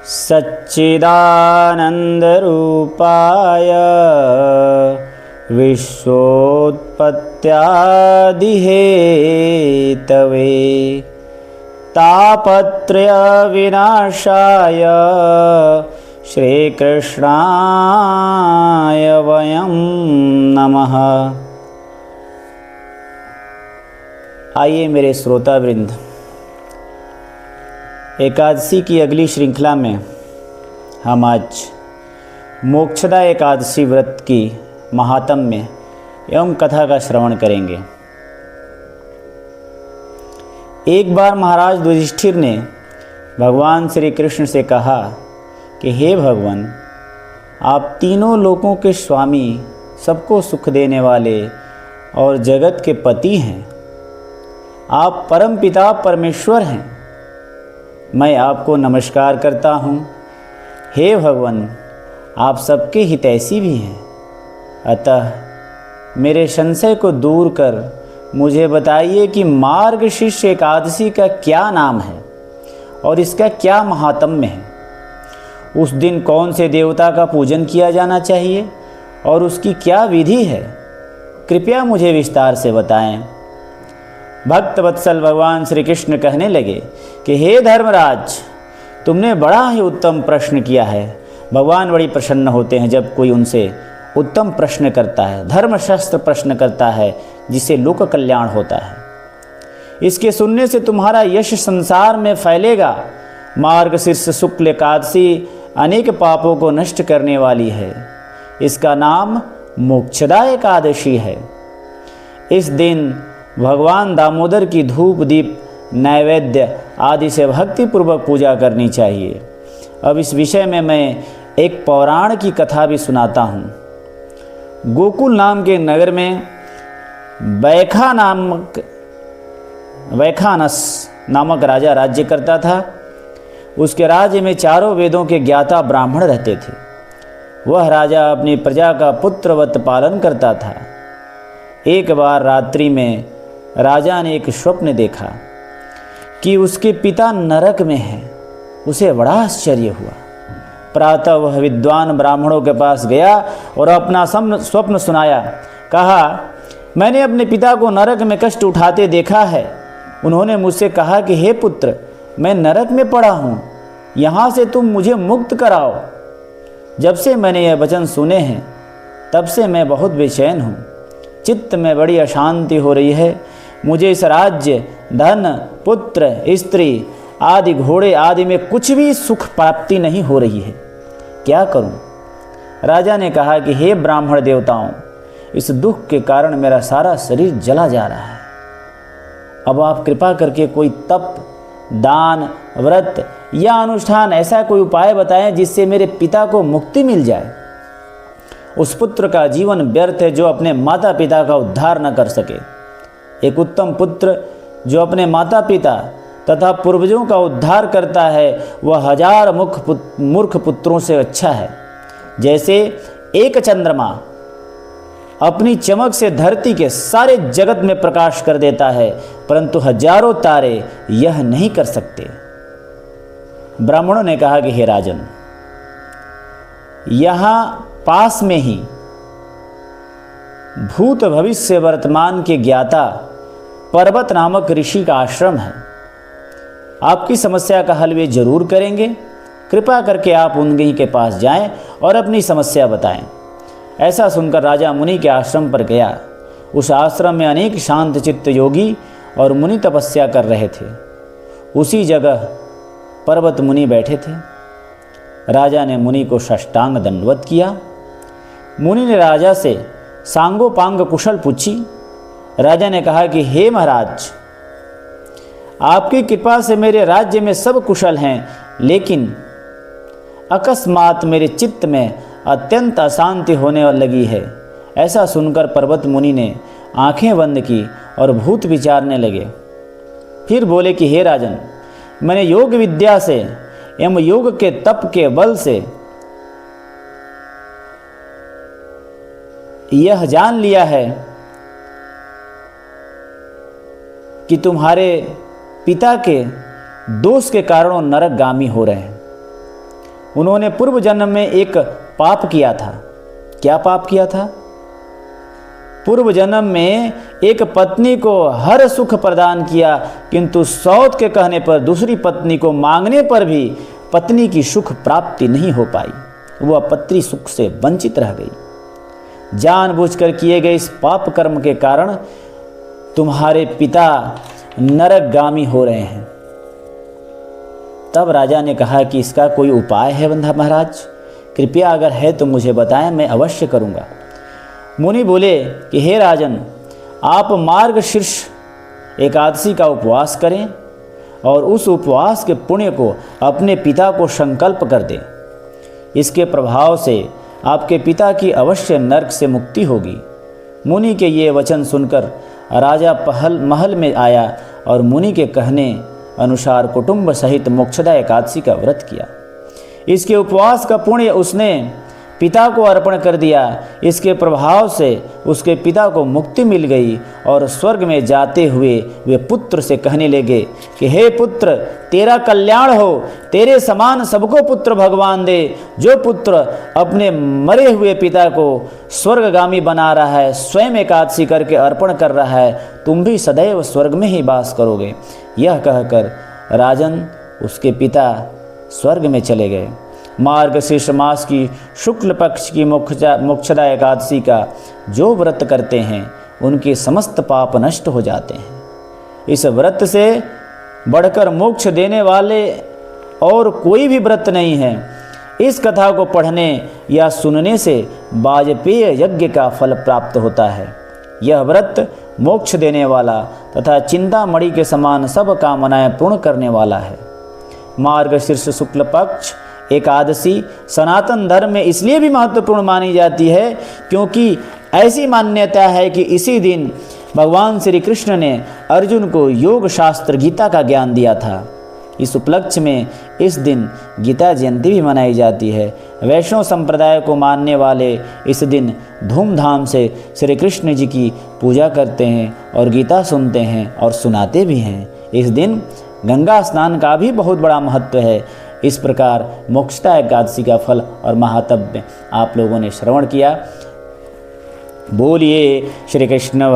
सच्चिदानन्दरूपाय विश्वोत्पत्त्यादिहेतवे तापत्रयविनाशाय श्रीकृष्णाय वयं नमः। आइए मेरे श्रोतावृंद, एकादशी की अगली श्रृंखला में हम आज मोक्षदा एकादशी व्रत की महात्म्य एवं कथा का श्रवण करेंगे। एक बार महाराज युधिष्ठिर ने भगवान श्री कृष्ण से कहा कि हे भगवान, आप तीनों लोकों के स्वामी, सबको सुख देने वाले और जगत के पति हैं। आप परम पिता परमेश्वर हैं। मैं आपको नमस्कार करता हूँ। हे भगवान, आप सबके हितैषी भी हैं। अतः मेरे संशय को दूर कर मुझे बताइए कि मार्गशीर्ष एकादशी का क्या नाम है और इसका क्या महात्म्य है। उस दिन कौन से देवता का पूजन किया जाना चाहिए और उसकी क्या विधि है, कृपया मुझे विस्तार से बताएं। भक्त वत्सल भगवान श्री कृष्ण कहने लगे कि हे धर्मराज, तुमने बड़ा ही उत्तम प्रश्न किया है। भगवान बड़ी प्रसन्न होते हैं जब कोई उनसे उत्तम प्रश्न करता है, धर्मशास्त्र प्रश्न करता है जिससे लोक कल्याण होता है। इसके सुनने से तुम्हारा यश संसार में फैलेगा। मार्गशीर्ष शुक्ल एकादशी अनेक पापों को नष्ट करने वाली है। इसका नाम मोक्षदा एकादशी है। इस दिन भगवान दामोदर की धूप दीप नैवेद्य आदि से भक्तिपूर्वक पूजा करनी चाहिए। अब इस विषय में मैं एक पौराण की कथा भी सुनाता हूँ। गोकुल नाम के नगर में वैखानस नामक राजा राज्य करता था। उसके राज्य में चारों वेदों के ज्ञाता ब्राह्मण रहते थे। वह राजा अपनी प्रजा का पुत्रवत पालन करता था। एक बार रात्रि में राजा ने एक स्वप्न देखा कि उसके पिता नरक में हैं। उसे बड़ा आश्चर्य हुआ। प्रातः वह विद्वान ब्राह्मणों के पास गया और अपना स्वप्न सुनाया। कहा, मैंने अपने पिता को नरक में कष्ट उठाते देखा है। उन्होंने मुझसे कहा कि हे पुत्र, मैं नरक में पड़ा हूँ, यहाँ से तुम मुझे मुक्त कराओ। जब से मैंने यह वचन सुने हैं तब से मैं बहुत बेचैन हूँ। चित्त में बड़ी अशांति हो रही है। मुझे इस राज्य, धन, पुत्र, स्त्री आदि, घोड़े आदि में कुछ भी सुख प्राप्ति नहीं हो रही है। क्या करूं? राजा ने कहा कि हे ब्राह्मण देवताओं, इस दुख के कारण मेरा सारा शरीर जला जा रहा है। अब आप कृपा करके कोई तप, दान, व्रत या अनुष्ठान, ऐसा कोई उपाय बताएं जिससे मेरे पिता को मुक्ति मिल जाए। उस पुत्र का जीवन व्यर्थ है जो अपने माता पिता का उद्धार न कर सके। एक उत्तम पुत्र जो अपने माता पिता तथा पूर्वजों का उद्धार करता है, वह 1000 मूर्ख पुत्रों से अच्छा है। जैसे एक चंद्रमा अपनी चमक से धरती के सारे जगत में प्रकाश कर देता है, परंतु हजारों तारे यह नहीं कर सकते। ब्राह्मणों ने कहा कि हे राजन, यहाँ पास में ही भूत भविष्य वर्तमान के ज्ञाता पर्वत नामक ऋषि का आश्रम है। आपकी समस्या का हल वे जरूर करेंगे। कृपा करके आप उनके के पास जाएं और अपनी समस्या बताएं। ऐसा सुनकर राजा मुनि के आश्रम पर गया। उस आश्रम में अनेक शांत चित्त योगी और मुनि तपस्या कर रहे थे। उसी जगह पर्वत मुनि बैठे थे। राजा ने मुनि को साष्टांग दंडवत किया। मुनि ने राजा से सांगोपांग कुशल पूछी। राजा ने कहा कि हे महाराज, आपकी कृपा से मेरे राज्य में सब कुशल हैं, लेकिन अकस्मात मेरे चित्त में अत्यंत अशांति होने लगी है। ऐसा सुनकर पर्वत मुनि ने आंखें बंद की और भूत विचारने लगे। फिर बोले कि हे राजन, मैंने योग विद्या से एवं योग के तप के बल से यह जान लिया है कि तुम्हारे पिता के दोष के कारण नरकगामी हो रहे हैं। उन्होंने पूर्व जन्म में एक पाप किया था। क्या पाप किया था? पूर्व जन्म में एक पत्नी को हर सुख प्रदान किया, किंतु सौत के कहने पर दूसरी पत्नी को मांगने पर भी पत्नी की सुख प्राप्ति नहीं हो पाई। वह पत्नी सुख से वंचित रह गई। जानबूझकर किए गए इस पाप कर्म के कारण तुम्हारे पिता नरकगामी हो रहे हैं। तब राजा ने कहा कि इसका कोई उपाय है बंधा महाराज? कृपया अगर है तो मुझे बताएं, मैं अवश्य करूंगा। मुनि बोले कि हे राजन, आप मार्गशीर्ष एकादशी का उपवास करें और उस उपवास के पुण्य को अपने पिता को संकल्प कर दें। इसके प्रभाव से आपके पिता की अवश्य नरक से मुक्ति होगी। मुनि के ये वचन सुनकर राजा महल में आया और मुनि के कहने अनुसार कुटुंब सहित मोक्षदा एकादशी का व्रत किया। इसके उपवास का पुण्य उसने पिता को अर्पण कर दिया। इसके प्रभाव से उसके पिता को मुक्ति मिल गई और स्वर्ग में जाते हुए वे पुत्र से कहने लगे कि हे पुत्र, तेरा कल्याण हो, तेरे समान सबको पुत्र भगवान दे। जो पुत्र अपने मरे हुए पिता को स्वर्गगामी बना रहा है, स्वयं एकादशी करके अर्पण कर रहा है, तुम भी सदैव स्वर्ग में ही वास करोगे। यह कहकर राजन उसके पिता स्वर्ग में चले गए। मार्गशीर्ष मास की शुक्ल पक्ष की मोक्षदा एकादशी का जो व्रत करते हैं उनके समस्त पाप नष्ट हो जाते हैं। इस व्रत से बढ़कर मोक्ष देने वाले और कोई भी व्रत नहीं है। इस कथा को पढ़ने या सुनने से वाजपेय यज्ञ का फल प्राप्त होता है। यह व्रत मोक्ष देने वाला तथा चिंतामणि के समान सब कामनाएं पूर्ण करने वाला है। मार्गशीर्ष शुक्ल पक्ष एकादशी सनातन धर्म में इसलिए भी महत्वपूर्ण मानी जाती है क्योंकि ऐसी मान्यता है कि इसी दिन भगवान श्री कृष्ण ने अर्जुन को योग शास्त्र गीता का ज्ञान दिया था। इस उपलक्ष्य में इस दिन गीता जयंती भी मनाई जाती है। वैष्णव संप्रदाय को मानने वाले इस दिन धूमधाम से श्री कृष्ण जी की पूजा करते हैं और गीता सुनते हैं और सुनाते भी हैं। इस दिन गंगा स्नान का भी बहुत बड़ा महत्व है। इस प्रकार मोक्षदा एकादशी का फल और महात्म्य आप लोगों ने श्रवण किया। बोलिए श्री कृष्ण